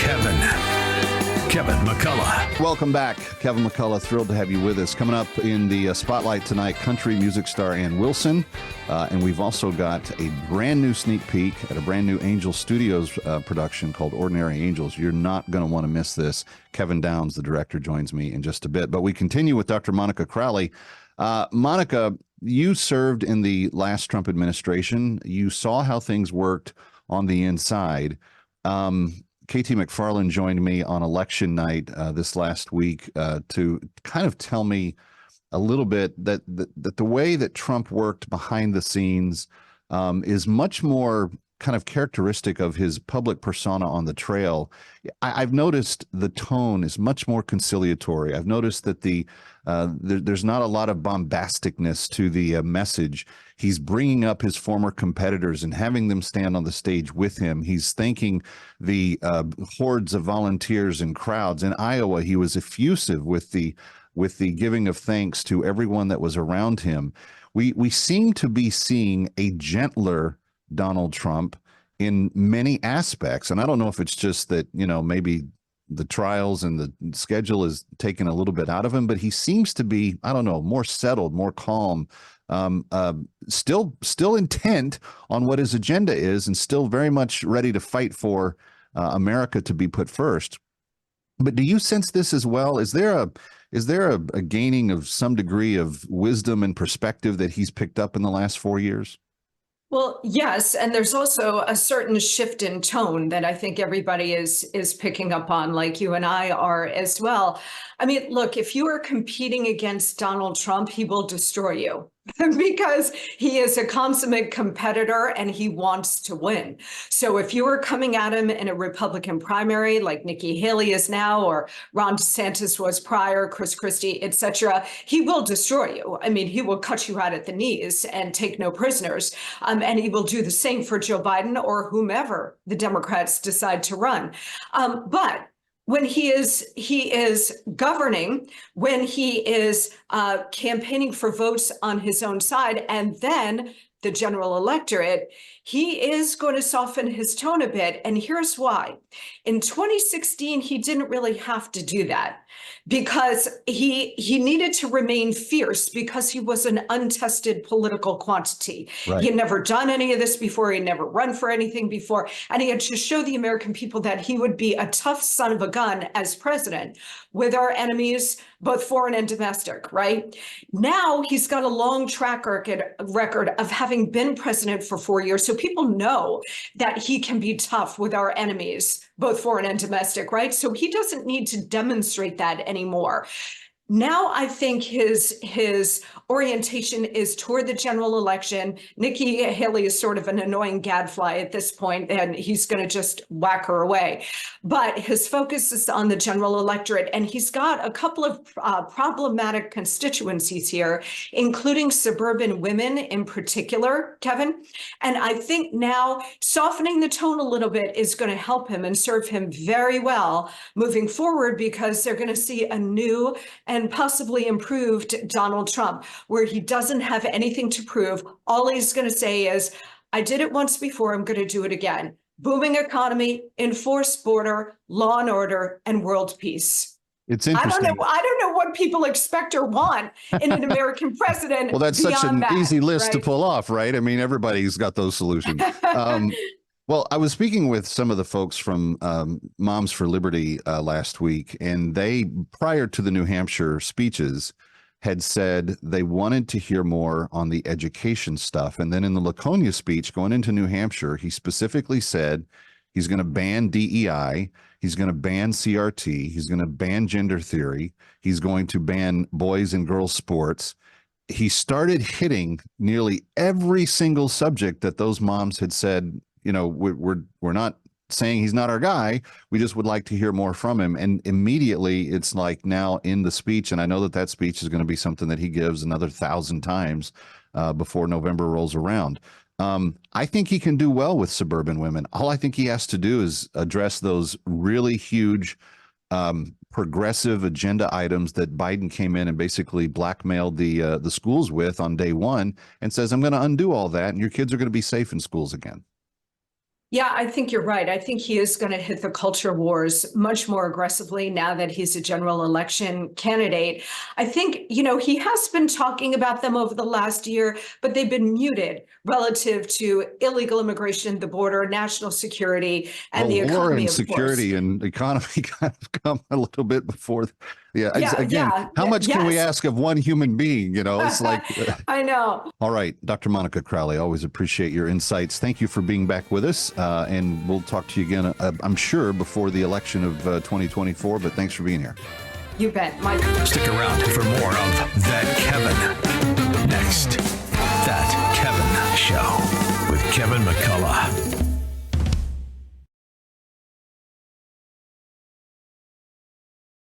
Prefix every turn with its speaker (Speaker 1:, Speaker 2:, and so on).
Speaker 1: Kevin McCullough.
Speaker 2: Welcome back. Kevin McCullough, thrilled to have you with us. Coming up in the spotlight tonight, country music star Ann Wilson. And we've also got a brand new sneak peek at a brand new Angel Studios production called Ordinary Angels. You're not going to want to miss this. Kevin Downs, the director, joins me in just a bit. But we continue with Dr. Monica Crowley. Monica, you served in the last Trump administration. You saw how things worked on the inside. KT McFarland joined me on election night this last week to kind of tell me a little bit that the way that Trump worked behind the scenes is much more kind of characteristic of his public persona on the trail. I've noticed the tone is much more conciliatory. I've noticed that there's not a lot of bombasticness to the message. He's bringing up his former competitors and having them stand on the stage with him. He's thanking the hordes of volunteers and crowds. In Iowa, he was effusive with the giving of thanks to everyone that was around him. We seem to be seeing a gentler Donald Trump in many aspects. And I don't know if it's just that, maybe the trials and the schedule is taken a little bit out of him, but he seems to be, I don't know, more settled, more calm, still intent on what his agenda is and still very much ready to fight for America to be put first. But do you sense this as well? Is there a gaining of some degree of wisdom and perspective that he's picked up in the last 4 years?
Speaker 3: Well, yes, and there's also a certain shift in tone that I think everybody is picking up on, like you and I are as well. I mean, look, if you are competing against Donald Trump, he will destroy you because he is a consummate competitor and he wants to win. So if you are coming at him in a Republican primary like Nikki Haley is now, or Ron DeSantis was prior, Chris Christie, et cetera, he will destroy you. I mean, he will cut you out at the knees and take no prisoners. And he will do the same for Joe Biden or whomever the Democrats decide to run. But when he is governing, when he is campaigning for votes on his own side, and then the general electorate, he is going to soften his tone a bit. And here's why. In 2016, he didn't really have to do that because he needed to remain fierce because he was an untested political quantity.
Speaker 2: Right.
Speaker 3: He had never done any of this before. He had never run for anything before. And he had to show the American people that he would be a tough son of a gun as president with our enemies, both foreign and domestic, right? Now he's got a long track record of having been president for 4 years. So people know that he can be tough with our enemies, both foreign and domestic, right? So he doesn't need to demonstrate that anymore. Now I think his orientation is toward the general election. Nikki Haley is sort of an annoying gadfly at this point, and he's going to just whack her away. But his focus is on the general electorate, and he's got a couple of problematic constituencies here, including suburban women in particular, Kevin. And I think now softening the tone a little bit is going to help him and serve him very well moving forward, because they're going to see a new and possibly improved Donald Trump, where he doesn't have anything to prove. All he's going to say is, I did it once before, I'm going to do it again. Booming economy, enforced border, law and order, and world peace.
Speaker 2: It's interesting.
Speaker 3: I don't know what people expect or want in an American president.
Speaker 2: Well, that's such an easy list to
Speaker 3: right?
Speaker 2: pull off, right? I mean, everybody's got those solutions. Well, I was speaking with some of the folks from Moms for Liberty last week, and they, prior to the New Hampshire speeches, had said they wanted to hear more on the education stuff. And then in the Laconia speech going into New Hampshire, he specifically said he's going to ban DEI, he's going to ban CRT, he's going to ban gender theory, he's going to ban boys and girls sports. He started hitting nearly every single subject that those moms had said, we're not saying he's not our guy. We just would like to hear more from him. And immediately it's like now in the speech, and I know that speech is going to be something that he gives another 1,000 times before November rolls around. I think he can do well with suburban women. All I think he has to do is address those really huge progressive agenda items that Biden came in and basically blackmailed the schools with on day one, and says, I'm going to undo all that and your kids are going to be safe in schools again.
Speaker 3: Yeah, I think you're right. I think he is going to hit the culture wars much more aggressively now that he's a general election candidate. I think, he has been talking about them over the last year, but they've been muted relative to illegal immigration, the border, national security, and the
Speaker 2: War
Speaker 3: economy,
Speaker 2: and
Speaker 3: of
Speaker 2: security
Speaker 3: course.
Speaker 2: and economy kind of come a little bit before.
Speaker 3: Yeah,
Speaker 2: Again,
Speaker 3: yeah,
Speaker 2: how much can we
Speaker 3: yes.
Speaker 2: ask of one human being? It's like,
Speaker 3: I know.
Speaker 2: all right, Dr. Monica Crowley, always appreciate your insights. Thank you for being back with us. And we'll talk to you again, I'm sure, before the election of 2024. But thanks for being here.
Speaker 3: You bet. Mike.
Speaker 1: Stick around for more of That Kevin. Next, That Kevin Show with Kevin McCullough.